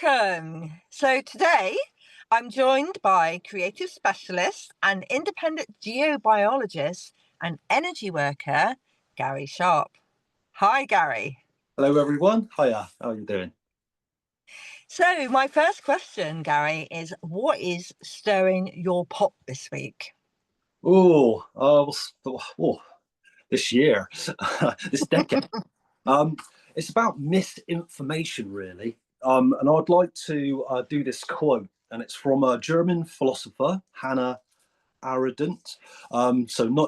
Welcome. So today I'm joined by creative specialist and independent geobiologist and energy worker, Garry Sharp. Hi, Garry. Hello, everyone. Hiya. How are you doing? So my first question, Garry, is what is stirring your pot this week? Oh, this year, this decade. Um, it's about misinformation, really. And I'd like to do this quote, and it's from a German philosopher, Hannah Arendt.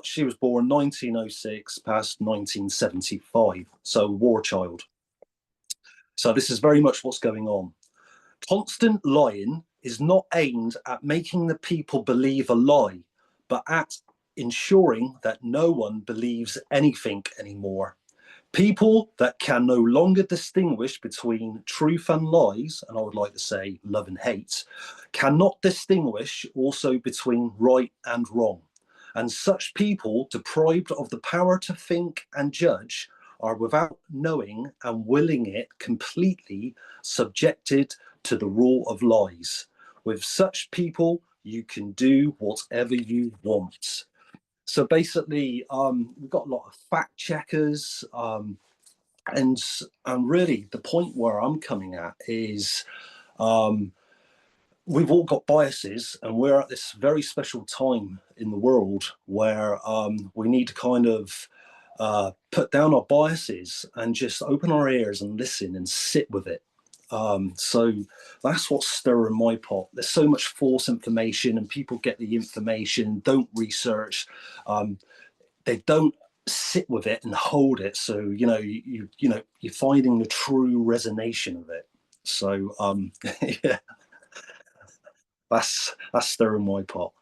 She was born 1906, past 1975, so war child. So this is very much what's going on. Constant lying is not aimed at making the people believe a lie, but at ensuring that no one believes anything anymore. People that can no longer distinguish between truth and lies, and I would like to say love and hate, cannot distinguish also between right and wrong. And such people, deprived of the power to think and judge, are without knowing and willing it completely subjected to the rule of lies. With such people, you can do whatever you want. So basically, we've got a lot of fact checkers, and really the point where I'm coming at is um, we've all got biases, and we're at this very special time in the world where we need to kind of put down our biases and just open our ears and listen and sit with it. So that's what's stirring my pot. There's so much false information, and people get the information, don't research, they don't sit with it and hold it. So you're finding the true resonation of it. So yeah, that's stirring my pot.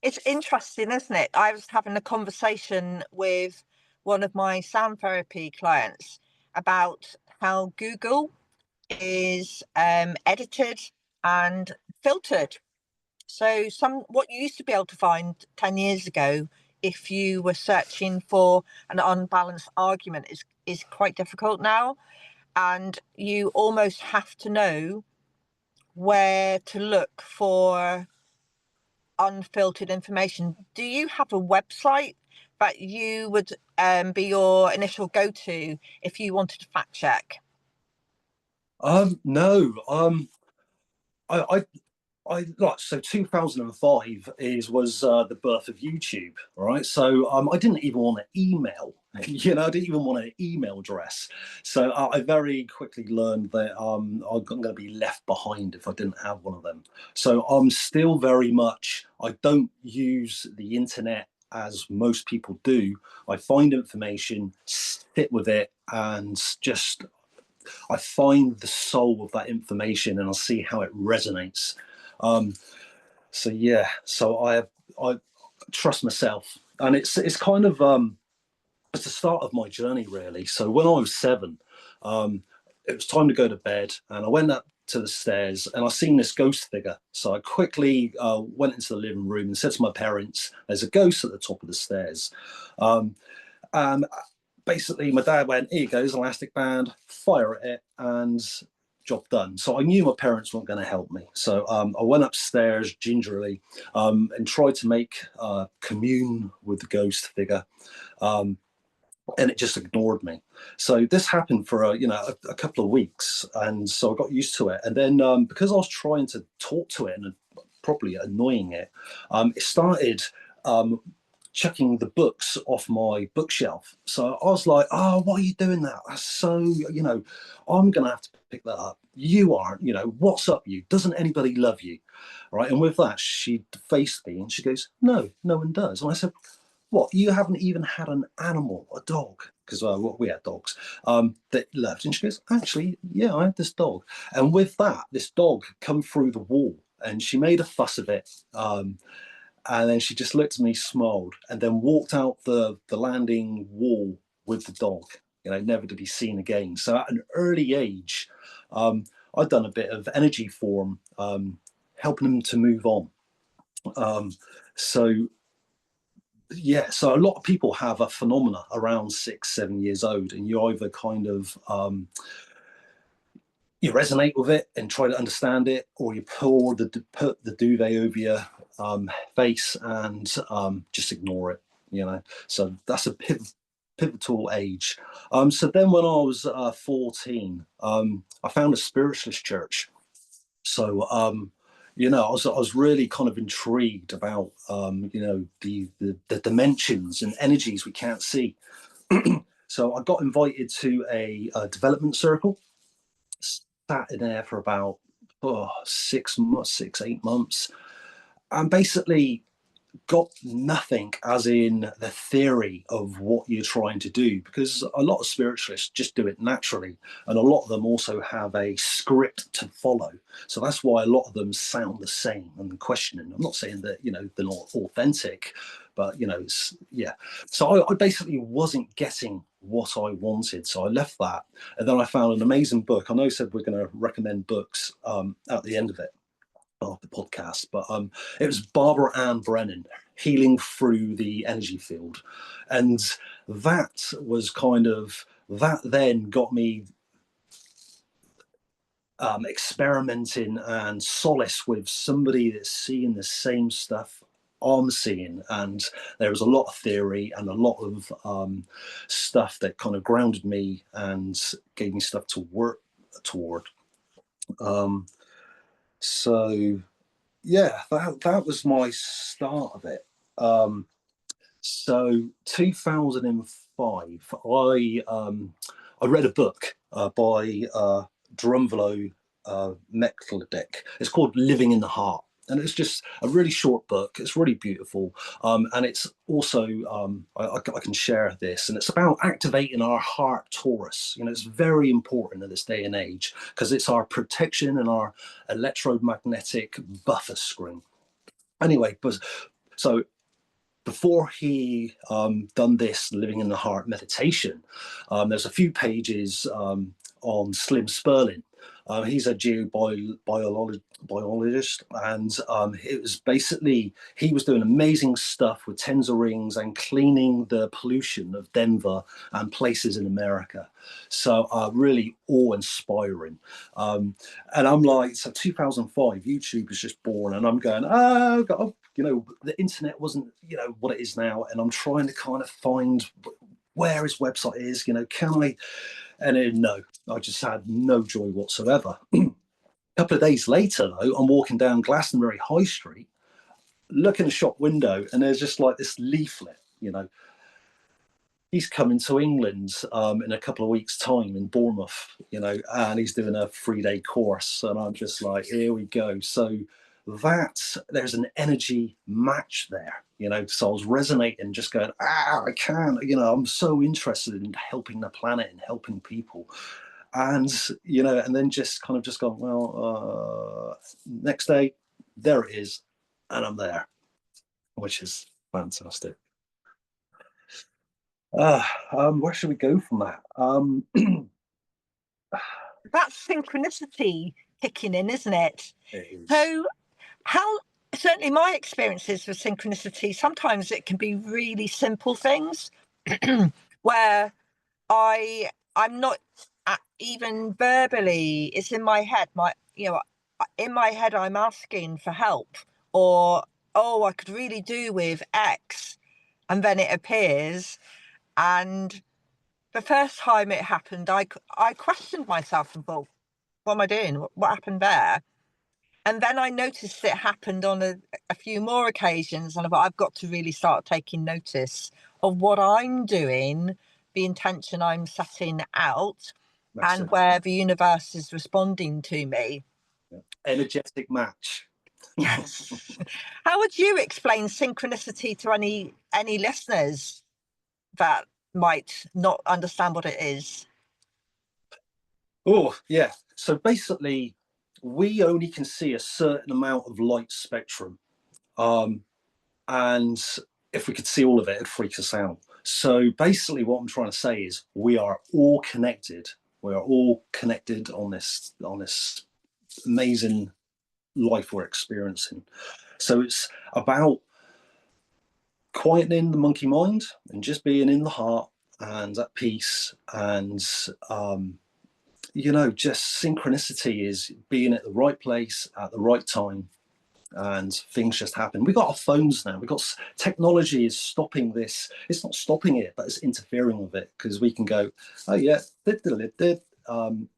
It's interesting, isn't it? I was having a conversation with one of my sound therapy clients about how Google is edited and filtered. So some what you used to be able to find 10 years ago, if you were searching for an unbalanced argument, is quite difficult now. And you almost have to know where to look for unfiltered information. Do you have a website that you would be your initial go-to if you wanted to fact check? No, I, like, so 2005 was the birth of YouTube, right? So I didn't even want an email. I didn't even want an email address. So I very quickly learned that I'm going to be left behind if I didn't have one of them. So I'm still very much, I don't use the internet as most people do. I find information, sit with it, and just I find the soul of that information, and I'll see how it resonates. Um, so yeah, so I trust myself, and it's kind of it's the start of my journey, really. So when I was 7, it was time to go to bed, and I went up to the stairs, and I seen this ghost figure. So I quickly went into the living room and said to my parents, "There's a ghost at the top of the stairs." Um, and basically, my dad went, "Here you go, elastic band, fire at it," and job done. So I knew my parents weren't going to help me. So I went upstairs gingerly and tried to make commune with the ghost figure. Um, and it just ignored me. So this happened for a couple of weeks, and so I got used to it. And then because I was trying to talk to it and probably annoying it, it started chucking the books off my bookshelf. So I was like, "Oh, why are you doing that? That's so, I'm gonna have to pick that up. You aren't, what's up, you? Doesn't anybody love you?" Right. And with that, she faced me and she goes, "No, no one does." And I said, "What? You haven't even had an animal, a dog?" Because we had dogs that loved. And she goes, "Actually, yeah, I had this dog." And with that, this dog come through the wall, and she made a fuss of it. And then she just looked at me, smiled, and then walked out the landing wall with the dog, never to be seen again. So at an early age, I'd done a bit of energy for him, helping him to move on. Um, so yeah, so a lot of people have a phenomena around 6, 7 years old, and you either kind of you resonate with it and try to understand it, or you put the duvet over your face and just ignore it. So that's a pivotal age. So then when I was 14, I found a spiritualist church. So I was really kind of intrigued about the dimensions and energies we can't see. So I got invited to a development circle, sat in there for about 6 months, 8 months, and basically got nothing as in the theory of what you're trying to do, because a lot of spiritualists just do it naturally, and a lot of them also have a script to follow. So that's why a lot of them sound the same and questioning. I'm not saying that they're not authentic, but yeah. So I basically wasn't getting what I wanted, so I left that, and then I found an amazing book. I know I said we're going to recommend books at the end of it, of the podcast, but it was Barbara Ann Brennan, Healing Through the Energy Field. And that was that then got me experimenting and solace with somebody that's seeing the same stuff I'm seeing. And there was a lot of theory and a lot of stuff that kind of grounded me and gave me stuff to work toward. So yeah, that was my start of it. So 2005, I read a book by Drumvalo Mekledek. It's called Living in the Heart, and it's just a really short book. It's really beautiful, and it's also I can share this, and it's about activating our heart torus. It's very important in this day and age because it's our protection and our electromagnetic buffer screen. Anyway, but so before he done this living in the heart meditation, there's a few pages on Slim Sperling. He's a geobiologist, and it was basically he was doing amazing stuff with tensor rings and cleaning the pollution of Denver and places in America. So really awe-inspiring. And I'm like, so 2005, YouTube was just born, and I'm going, oh, God, the internet wasn't, what it is now, and I'm trying to kind of find where his website is, can I? And then, no, I just had no joy whatsoever. A couple of days later, though, I'm walking down Glastonbury High Street, look in the shop window, and there's just like this leaflet, he's coming to England in a couple of weeks' time in Bournemouth, and he's doing a 3-day course. And I'm just like, here we go. So there's an energy match there, So I was resonating, just going, I can, I'm so interested in helping the planet and helping people. And, and then just kind of just gone, well, next day, there it is. And I'm there, which is fantastic. Where should we go from that? That's synchronicity kicking in, isn't it? It is. So how, certainly my experiences with synchronicity, sometimes it can be really simple things where I'm not even verbally, it's in my head, in my head I'm asking for help, or I could really do with X, and then it appears. And the first time it happened, I questioned myself and thought, what am I doing? What happened there? And then I noticed it happened on a few more occasions, and I thought, I've got to really start taking notice of what I'm doing, the intention I'm setting out, and where the universe is responding to me. Yeah. Energetic match. Yes. How would you explain synchronicity to any listeners that might not understand what it is? Oh, yeah. So basically, we only can see a certain amount of light spectrum. And if we could see all of it, it'd freak us out. So basically, what I'm trying to say is we are all connected. We are all connected on this amazing life we're experiencing. So it's about quietening the monkey mind and just being in the heart and at peace, and just synchronicity is being at the right place at the right time, and things just happen. We got our phones now. We got technology is stopping this. It's not stopping it, but it's interfering with it, because we can go, oh yeah,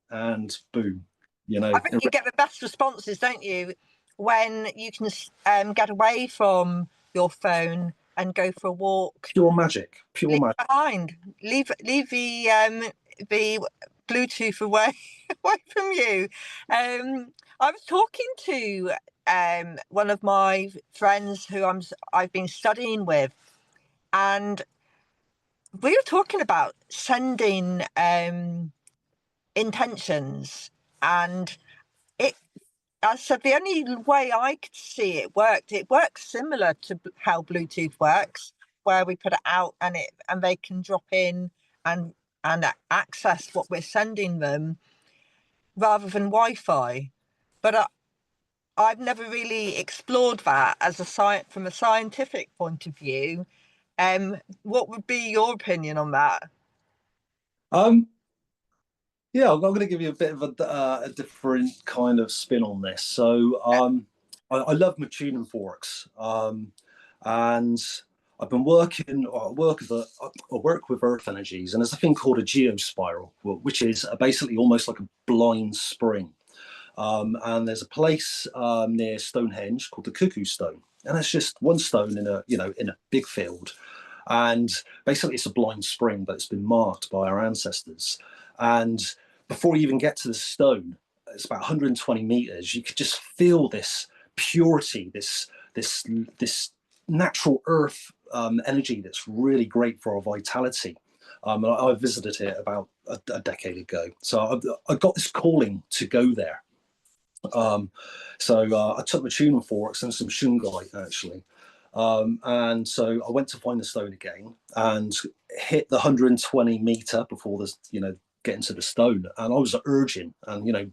and boom, I think you get the best responses, don't you, when you can get away from your phone and go for a walk, pure magic, pure leave magic. it behind, leave the Bluetooth away away from you. I was talking to one of my friends who I've been studying with, and we were talking about sending intentions, and it I said the only way I could see it works similar to how Bluetooth works, where we put it out and they can drop in and access what we're sending them rather than Wi-Fi. But I've never really explored that as from a scientific point of view. What would be your opinion on that? Um, Yeah, I'm going to give you a bit of a different kind of spin on this. So, I love my tuning forks, and I've been working. I work with earth energies, and there's a thing called a geospiral, which is basically almost like a blind spring. And there's a place near Stonehenge called the Cuckoo Stone, and it's just one stone in a big field, and basically it's a blind spring, but it's been marked by our ancestors. And before you even get to the stone, it's about 120 meters. You could just feel this purity, this natural earth energy that's really great for our vitality. I visited it about a decade ago, so I got this calling to go there. Um, so I took my tuning forks and some shungite actually. And so I went to find the stone again and hit the 120 meter before this, getting to the stone. And I was urging, and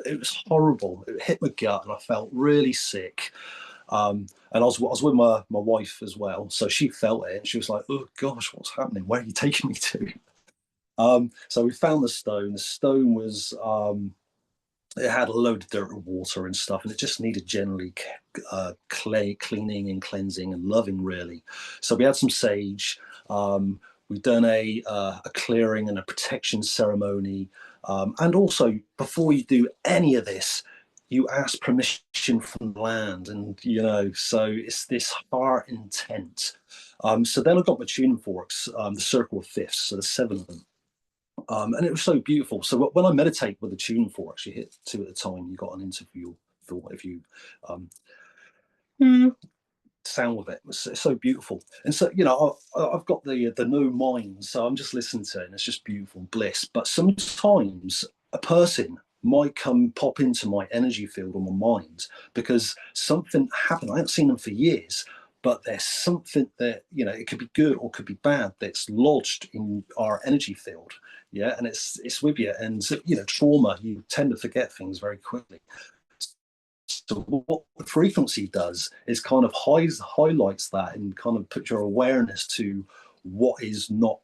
it was horrible. It hit my gut, and I felt really sick. And I was with my wife as well, so she felt it, and she was like, "Oh gosh, what's happening? Where are you taking me to?" So we found the stone. The stone was it had a load of dirt and water and stuff, and it just needed generally cleaning and cleansing and loving, really. So we had some sage. We've done a clearing and a protection ceremony, and also before you do any of this, you ask permission from the land, and so it's this heart intent. So then I got my tuning forks, the circle of fifths, so the seven of them. And it was so beautiful. So when I meditate with the tune forks, you hit two at a time. You got an interview thought if you um, sound with it. It's so beautiful. And so I've got the no mind, so I'm just listening to it, and it's just beautiful bliss. But sometimes a person might come pop into my energy field or my mind because something happened. I haven't seen them for years, but there's something that it could be good or could be bad that's lodged in our energy field. Yeah, and it's with you. And trauma, you tend to forget things very quickly. So what the frequency does is kind of highlights that and kind of put your awareness to what is not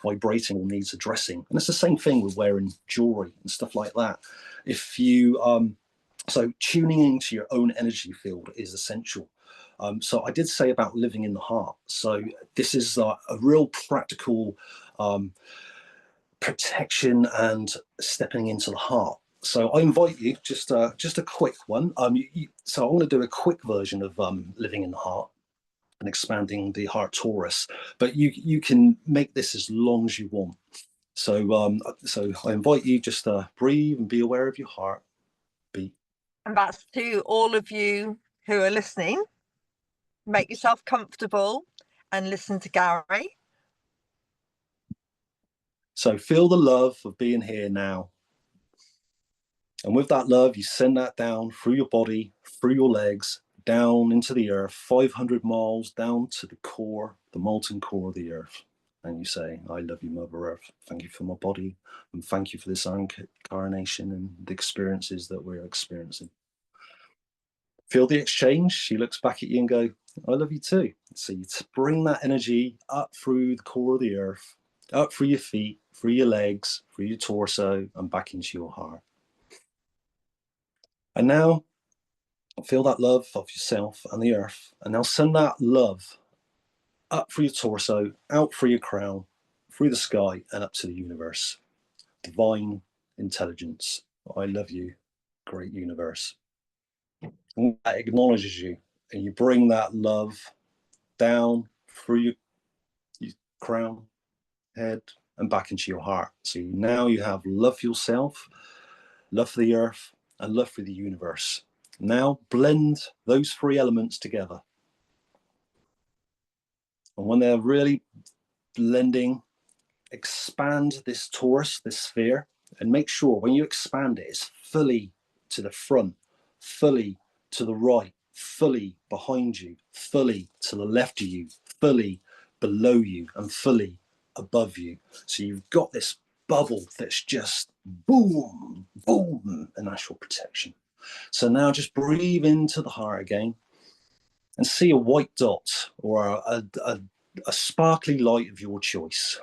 vibrating or needs addressing. And it's the same thing with wearing jewelry and stuff like that. If you so tuning into your own energy field is essential. So I did say about living in the heart. So this is a real practical protection and stepping into the heart. So I invite you just a quick one. So I want to do a quick version of living in the heart and expanding the heart torus, but you can make this as long as you want. So I invite you just to breathe and be aware of your heart beat. And that's to all of you who are listening. Make yourself comfortable and listen to Garry. So feel the love of being here now. And with that love, you send that down through your body, through your legs, down into the earth, 500 miles down to the core, the molten core of the earth. And you say, I love you, Mother Earth. Thank you for my body. And thank you for this incarnation and the experiences that we're experiencing. Feel the exchange. She looks back at you and go, I love you too. So you bring that energy up through the core of the earth, Up through your feet, through your legs, through your torso, and back into your heart. And now feel that love of yourself and the earth. And now send that love up through your torso, out through your crown, through the sky, and up to the universe. Divine intelligence. I love you, great universe. And that acknowledges you. And you bring that love down through your crown, head, and back into your heart. So now you have love for yourself, love for the earth, and love for the universe. Now blend those three elements together. And when they're really blending, expand this torus, this sphere, and make sure when you expand it, it's fully to the front, fully to the right, fully behind you, fully to the left of you, fully below you, and fully above you. So you've got this bubble that's just boom, boom, and that's your protection. So now just breathe into the heart again and see a white dot or a sparkly light of your choice.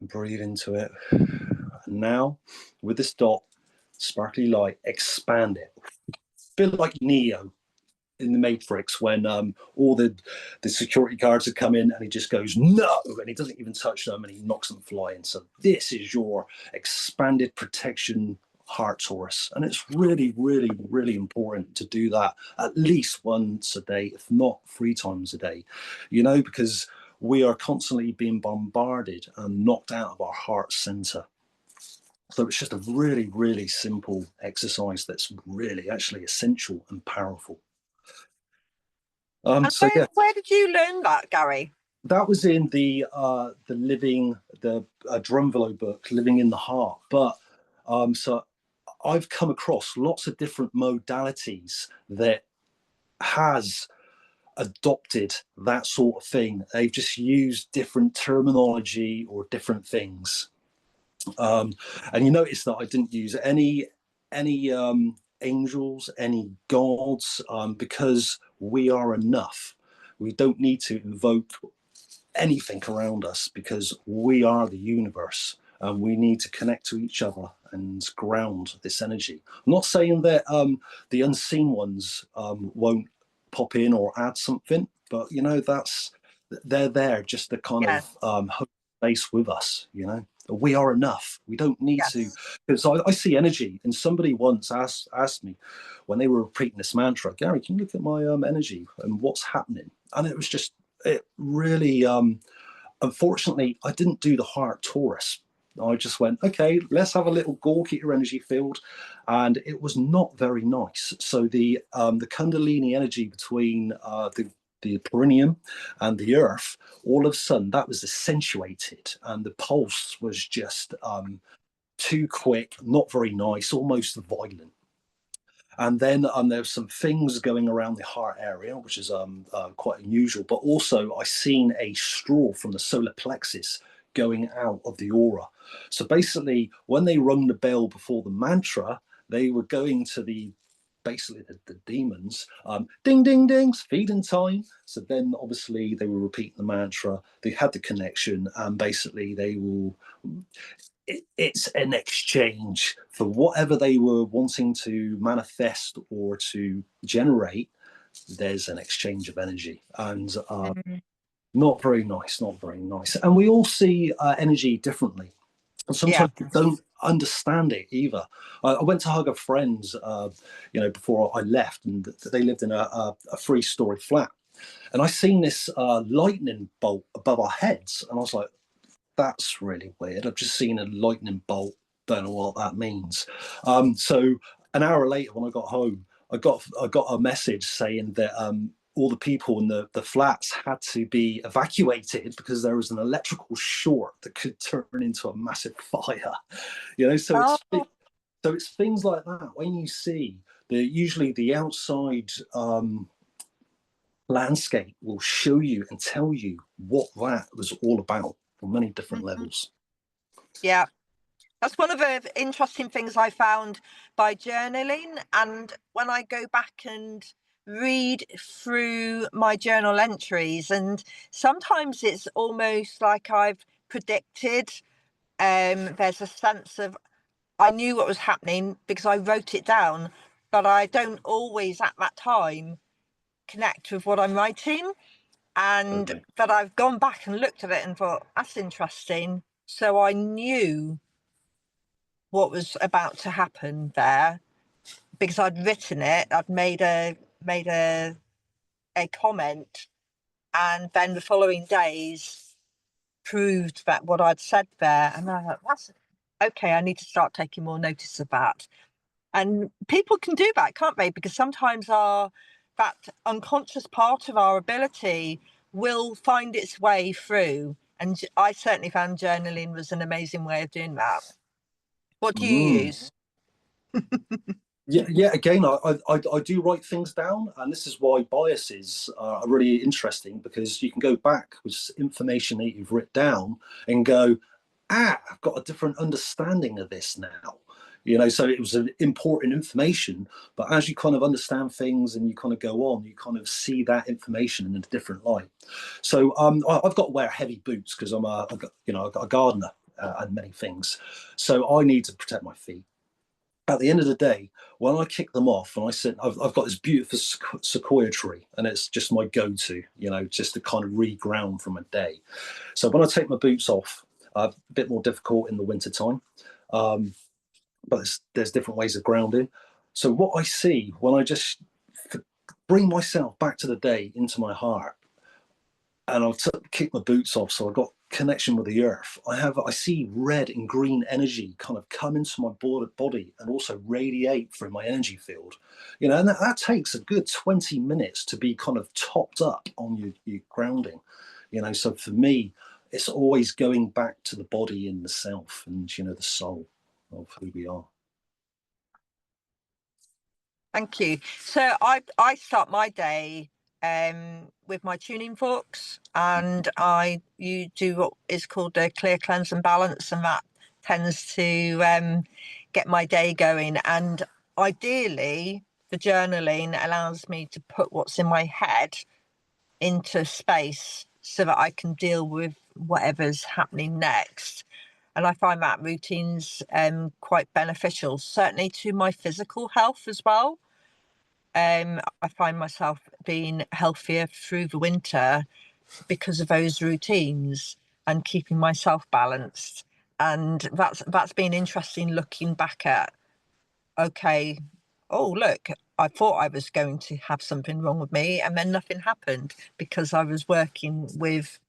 Breathe into it. And now, with this dot, sparkly light, expand it. A bit like Neo in the Matrix when all the security guards have come in and he just goes, no, and he doesn't even touch them and he knocks them flying. So this is your expanded protection heart torus. And it's really, really, really important to do that at least once a day, if not 3 times a day, because we are constantly being bombarded and knocked out of our heart center. So it's just a really, really simple exercise that's really actually essential and powerful. And So yeah, where did you learn that, Garry? that was in the Drumvelo book, Living in the Heart. But so I've come across lots of different modalities that has adopted that sort of thing. They've just used different terminology or different things. And you notice that I didn't use any angels, any gods, because we are enough. We don't need to invoke anything around us because we are the universe and we need to connect to each other and ground this energy. I'm not saying that the unseen ones won't pop in or add something, but they're there just to kind Yeah, of hold space with us. We are enough. We don't need to, yes, because I see energy. And somebody once asked me when they were repeating this mantra, Garry, can you look at my energy and what's happening? And it really, unfortunately, I didn't do the heart torus. I just went, okay, let's have a little gawk at your energy field, and it was not very nice. So the Kundalini energy between the perineum and the earth, all of a sudden that was accentuated, and the pulse was just too quick, not very nice, almost violent. And then there's some things going around the heart area, which is quite unusual. But also, I seen a straw from the solar plexus going out of the aura. So basically, when they rung the bell before the mantra, they were going to basically the demons, ding ding dings, feeding time. So then obviously they were repeating the mantra, they had the connection, and basically they will it's an exchange for whatever they were wanting to manifest or to generate. There's an exchange of energy, and mm, not very nice, not very nice. And we all see energy differently, and yeah. sometimes we don't understand it either. I went to hug a friend, before I left, and they lived in a 3-story flat, and I seen this lightning bolt above our heads, and I was like, that's really weird. I've just seen a lightning bolt. Don't know what that means. So an hour later, when I got home, I got a message saying that all the people in the flats had to be evacuated because there was an electrical short that could turn into a massive fire. So Oh, it's things like that when you see usually the outside landscape will show you and tell you what that was all about on many different mhm, levels. yeah. That's one of the interesting things I found by journaling. And when I go back and read through my journal entries, and sometimes it's almost like I've predicted. There's a sense of, I knew what was happening because I wrote it down, but I don't always at that time connect with what I'm writing. And Okay. but I've gone back and looked at it and thought, that's interesting. So I knew what was about to happen there because I'd written it. I'd made a comment, and then the following days proved that what I'd said there. And I thought, that's okay. I need to start taking more notice of that. And people can do that, can't they? Because sometimes that unconscious part of our ability will find its way through. And I certainly found journaling was an amazing way of doing that. What do you Mm. use? Yeah, yeah. Again, I do write things down, and this is why biases are really interesting, because you can go back with information that you've written down and go, I've got a different understanding of this now. So it was an important information, but as you kind of understand things and you kind of go on, you kind of see that information in a different light. So I've got to wear heavy boots because I've got a gardener and many things, so I need to protect my feet. At the end of the day, when I kick them off and I sit, I've got this beautiful sequoia tree, and it's just my go-to, just to kind of reground from a day. So when I take my boots off, a bit more difficult in the winter time, but there's different ways of grounding. So what I see when I just bring myself back to the day, into my heart, and I'll kick my boots off, so I've got connection with the earth. I see red and green energy kind of come into my body and also radiate through my energy field. And that takes a good 20 minutes to be kind of topped up on your grounding. So for me, it's always going back to the body and the self and the soul of who we are. Thank you. So I start my day with my tuning forks, and you do what is called a clear, cleanse, and balance, and that tends to get my day going. And ideally, the journaling allows me to put what's in my head into space so that I can deal with whatever's happening next. And I find that routine's quite beneficial, certainly to my physical health as well. I find myself being healthier through the winter because of those routines and keeping myself balanced. And that's been interesting looking back at, okay, oh look, I thought I was going to have something wrong with me, and then nothing happened because I was working with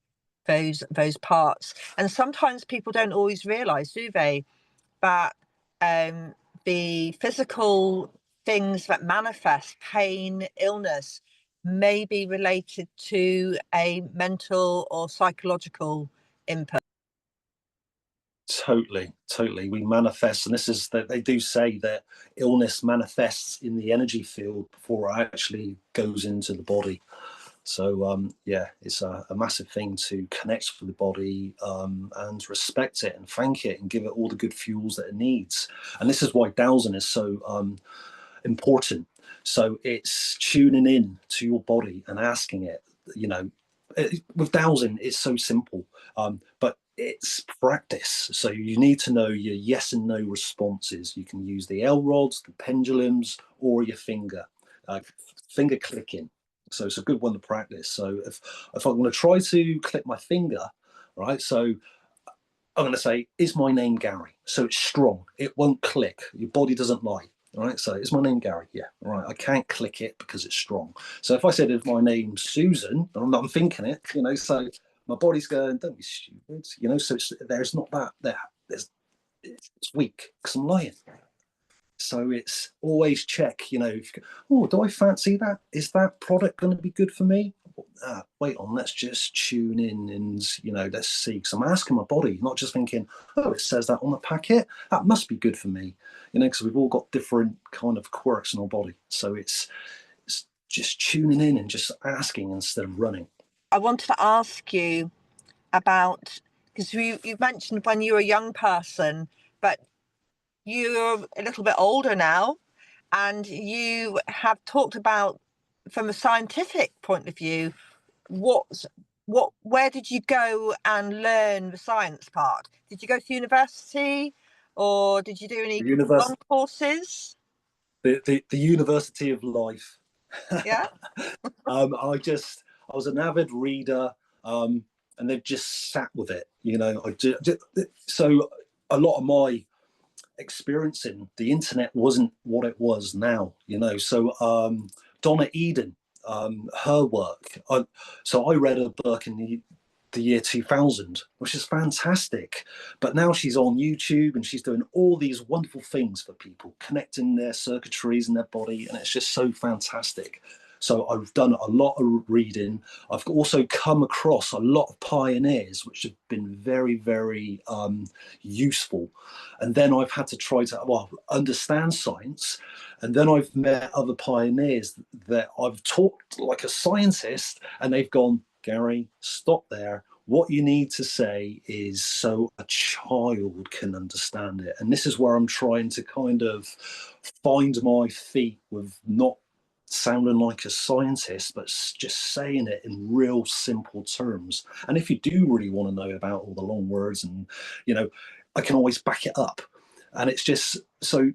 those parts. And sometimes people don't always realize, do they, that the physical things that manifest pain, illness, may be related to a mental or psychological input. Totally, totally. We manifest, and this is that they do say that illness manifests in the energy field before it actually goes into the body. So yeah, it's a massive thing to connect with the body, and respect it and thank it and give it all the good fuels that it needs. And this is why dowsing is so important. So it's tuning in to your body and asking it. With dowsing, it's so simple, but it's practice. So you need to know your yes and no responses. You can use the L rods, the pendulums, or your finger clicking. So it's a good one to practice. So if I'm going to try to click my finger, right? So I'm going to say, is my name Garry? So it's strong. It won't click. Your body doesn't lie. All right. So is my name Garry? Yeah. All right. I can't click it because it's strong. So if I said, is my name Susan, I'm thinking it, so my body's going, don't be stupid, so there's not that there. It's weak because I'm lying. So it's always check, oh, do I fancy that? Is that product going to be good for me? Wait on, let's just tune in and, let's see. Because I'm asking my body, not just thinking, oh, it says that on the packet. That must be good for me, because we've all got different kind of quirks in our body. So it's just tuning in and just asking instead of running. I wanted to ask you about, because you mentioned when you were a young person, but you're a little bit older now, and you have talked about, from a scientific point of view, what where did you go and learn the science part? Did you go to university, or did you do any The long universe, courses? the university of life. Yeah. I was an avid reader, and they've just sat with it. So a lot of my experiencing the internet wasn't what it was now. So Donna Eden, her work. So I read her book in the year 2000, which is fantastic. But now she's on YouTube and she's doing all these wonderful things for people, connecting their circuitries in their body, and it's just so fantastic. So I've done a lot of reading. I've also come across a lot of pioneers, which have been very, very useful. And then I've had to try to understand science. And then I've met other pioneers that I've talked like a scientist, and they've gone, Garry, stop there. What you need to say is so a child can understand it. And this is where I'm trying to kind of find my feet with not sounding like a scientist, but just saying it in real simple terms. And if you do really want to know about all the long words, and I can always back it up. And it's just so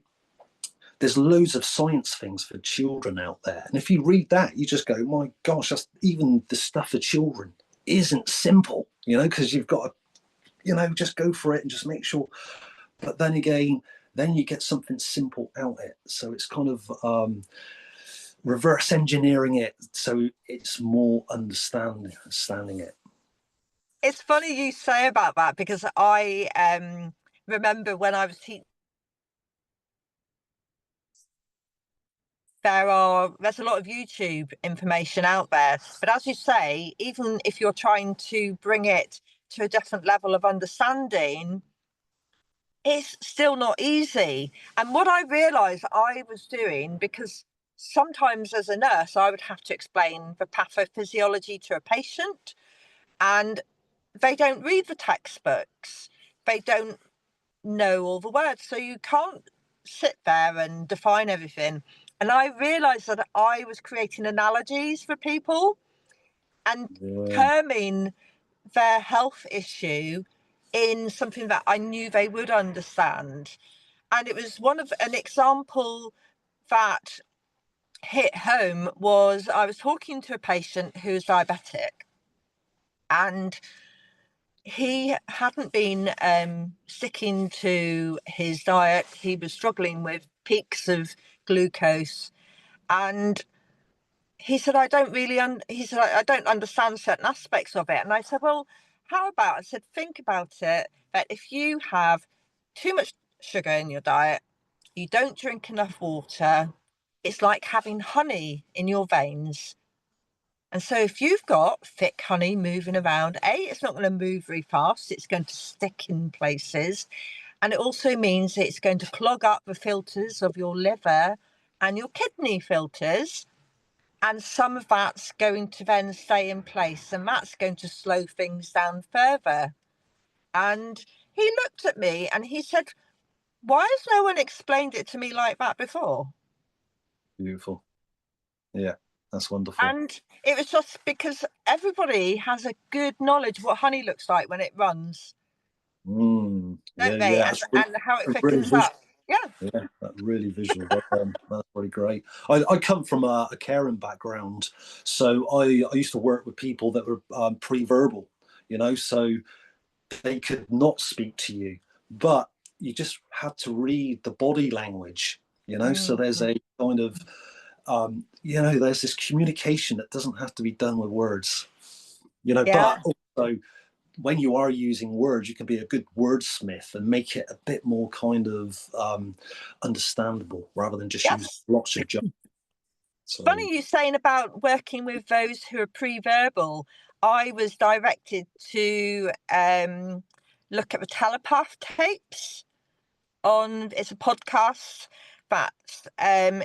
there's loads of science things for children out there. And if you read that, you just go, my gosh, that's even the stuff for children isn't simple, because you've got to, just go for it and just make sure. But then again, then you get something simple out it. So it's kind of reverse engineering it so it's more understanding it. It's funny you say about that, because I remember when I was teaching, there's a lot of YouTube information out there. But as you say, even if you're trying to bring it to a different level of understanding, it's still not easy. And what I realized I was doing, because sometimes as a nurse, I would have to explain the pathophysiology to a patient, and they don't read the textbooks. They don't know all the words. So you can't sit there and define everything. And I realized that I was creating analogies for people and Yeah. terming their health issue in something that I knew they would understand. And it was an example that hit home was I was talking to a patient who was diabetic, and he hadn't been sticking to his diet. He was struggling with peaks of glucose, and he said, I don't really, he said, I don't understand certain aspects of it. And I said, well, how about, I said, think about it, that if you have too much sugar in your diet, you don't drink enough water, it's like having honey in your veins. And so if you've got thick honey moving around, it's not going to move very fast, it's going to stick in places. And it also means it's going to clog up the filters of your liver and your kidney filters. And some of that's going to then stay in place, and that's going to slow things down further. And he looked at me and he said, why has no one explained it to me like that before? Beautiful. Yeah, that's wonderful. And it was just because everybody has a good knowledge of what honey looks like when it runs, Yeah, don't they? yeah. And how it Really thickens visual. up. Yeah. Yeah, that's really visual. That's really great. I come from a caring background, so I used to work with people that were pre-verbal, so they could not speak to you, but you just had to read the body language, So Mm. there's a kind of, there's this communication that doesn't have to be done with words, Yeah. but also when you are using words, you can be a good wordsmith and make it a bit more kind of understandable rather than just use Yes. lots of junk. So, Funny you saying about working with those who are pre-verbal. I was directed to look at the telepath tapes on, it's a podcast that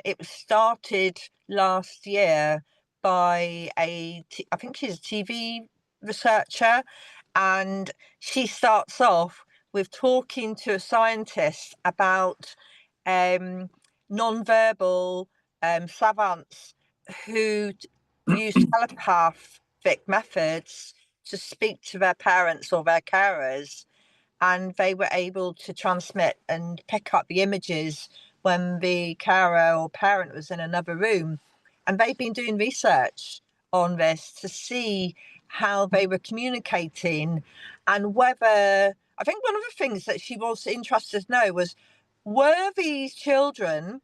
it was started last year by I think she's a TV researcher, and she starts off with talking to a scientist about non-verbal savants who use telepathic methods to speak to their parents or their carers, and they were able to transmit and pick up the images when the carer or parent was in another room. And they've been doing research on this to see how they were communicating, and whether, I think one of the things that she was interested to know was, were these children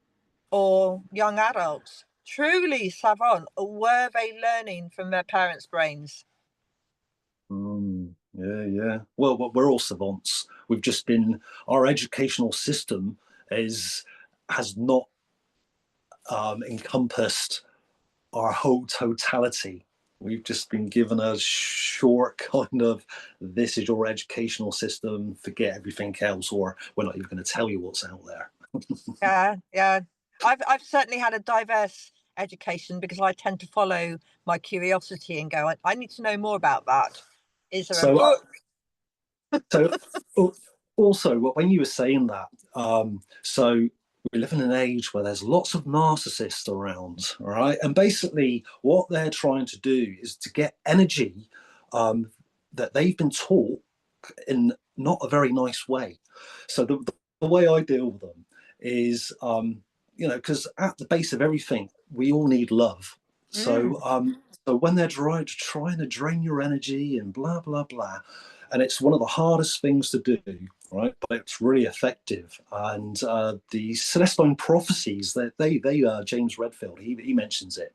or young adults truly savant, or were they learning from their parents' brains? Yeah. Well, we're all savants. We've just been, our educational system has not encompassed our whole totality. We've just been given a short kind of, this is your educational system, forget everything else, or we're not even going to tell you what's out there. Yeah. I've certainly had a diverse education, because I tend to follow my curiosity and go, I need to know more about that. Is there a So, book? so also, when you were saying that, so we live in an age where there's lots of narcissists around, right? And basically, what they're trying to do is to get energy that they've been taught in not a very nice way. So the way I deal with them is, because at the base of everything, we all need love. Mm. So when they're trying to drain your energy and blah blah blah, and it's one of the hardest things to do, right? But it's really effective. And the Celestine prophecies, that they James Redfield, he mentions it,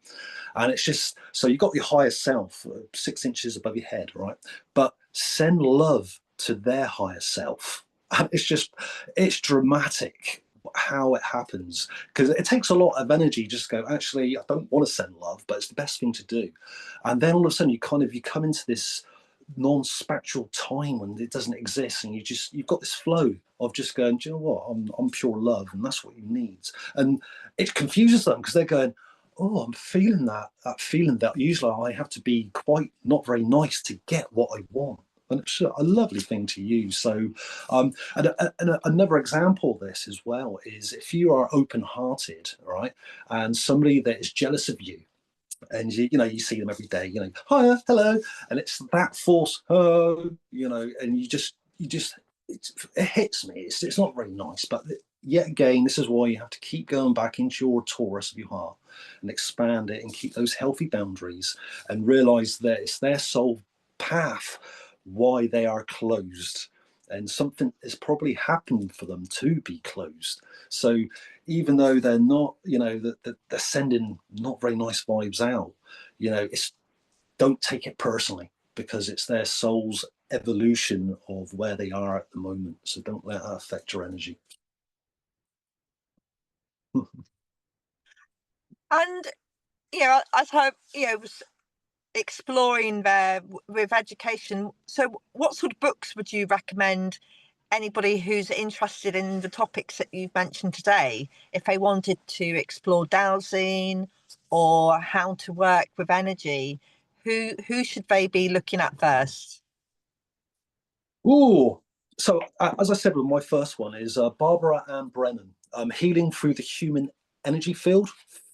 and it's just, so you've got your higher self 6 inches above your head, right? But send love to their higher self. And it's dramatic how it happens, because it takes a lot of energy just to go, actually, I don't want to send love, but it's the best thing to do. And then all of a sudden you come into this non-spectral time when it doesn't exist, and you've got this flow of just going, do you know what, I'm pure love, and that's what you need. And it confuses them, because they're going, oh, I'm feeling that feeling that usually I have to be quite not very nice to get what I want. And it's a lovely thing to use. So, and another example of this as well is, if you are open-hearted, right, and somebody that is jealous of you, and you see them every day, hiya, hello, and it's that force, oh, and it hits me. It's not very nice, but yet again, this is why you have to keep going back into your Taurus of your heart and expand it and keep those healthy boundaries, and realize that it's their soul path why they are closed, and something has probably happened for them to be closed. So even though they're not, that they're sending not very nice vibes out, it's, don't take it personally, because it's their soul's evolution of where they are at the moment. So don't let that affect your energy. And as I was exploring there with education, so what sort of books would you recommend anybody who's interested in the topics that you've mentioned today, if they wanted to explore dowsing or how to work with energy? Who should they be looking at first? Ooh. So as I said, with my first one is Barbara Ann Brennan, Healing Through the Human Energy Field.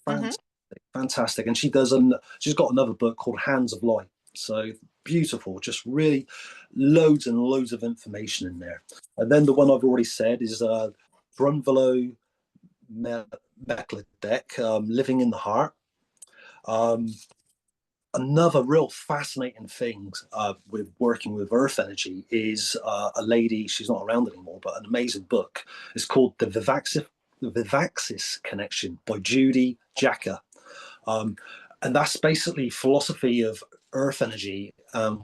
Mm-hmm. Fantastic, fantastic. And she's got another book called Hands of Light. So beautiful, just really loads and loads of information in there. And then the one I've already said is Brunvalo Mekledek, Living in the Heart. Um, Another real fascinating thing with working with earth energy is a lady, she's not around anymore, but an amazing book. It's called The Vivaxis Connection by Judy Jacker. And that's basically philosophy of earth energy,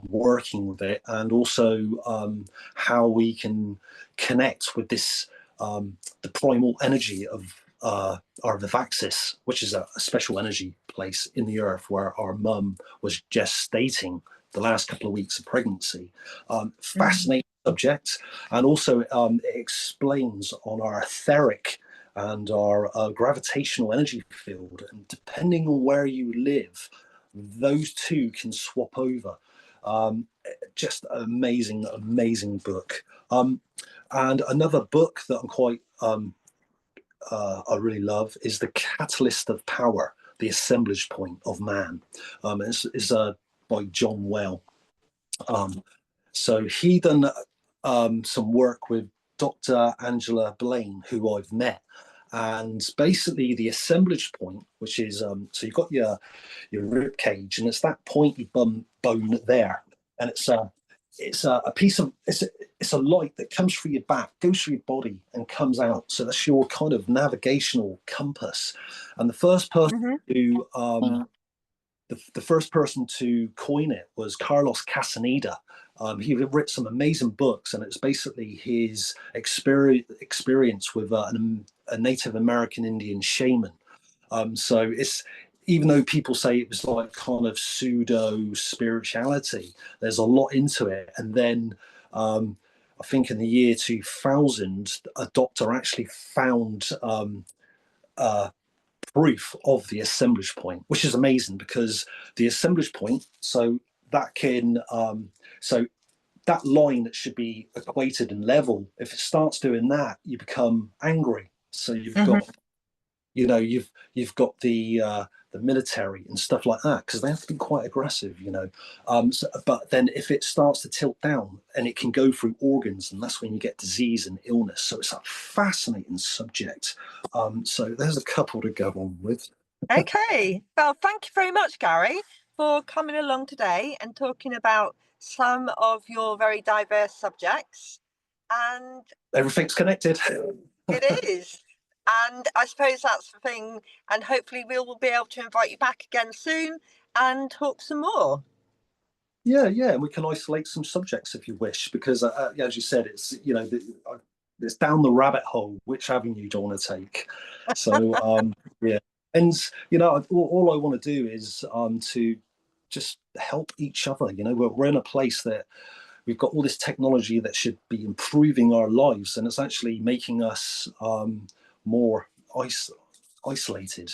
working with it, and also how we can connect with this, the primal energy of our Vivaxis, which is a special energy place in the earth where our mum was gestating the last couple of weeks of pregnancy. Fascinating subject. And also it explains on our etheric and our gravitational energy field. And depending on where you live, those two can swap over. Just an amazing, amazing book. And another book that I really love is The Catalyst of Power, The Assemblage Point of Man. It's by John Well. Um, so he done some work with Dr. Angela Blaine, who I've met. And basically, the assemblage point, which is so you've got your rib cage, and it's that pointy bone there, and it's a piece of it's a light that comes through your back, goes through your body, and comes out. So that's your kind of navigational compass. And the first person Hmm. who the first person to coin it was Carlos Castaneda. He wrote some amazing books, and it's basically his experience with a Native American Indian shaman. So it's even though people say it was like kind of pseudo spirituality, there's a lot into it. And then I think in the year 2000, a doctor actually found uh, proof of the assemblage point, which is amazing because the assemblage point, so that can, so that line that should be equated and level, if it starts doing that, you become angry. So you've Hmm. got, you've got the military and stuff like that because they have to be quite aggressive, but then if it starts to tilt down and it can go through organs, and that's when you get disease and illness. So it's a fascinating subject. So there's a couple to go on with. Okay. Well, thank you very much, Garry, for coming along today and talking about some of your very diverse subjects. And Everything's connected. it is. And I suppose that's the thing. And hopefully, we will be able to invite you back again soon and talk some more. Yeah, yeah, and we can isolate some subjects if you wish, because as you said, it's it's down the rabbit hole. Which avenue do you want to take? So yeah, and all I want to do is to just help each other. We're in a place that we've got all this technology that should be improving our lives, and it's actually making us more isolated.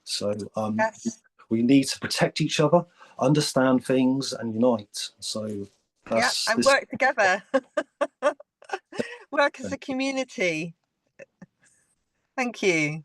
So Yes. we need to protect each other, understand things, and unite. So Yeah. that's And this. work together, work as a community. Thank you.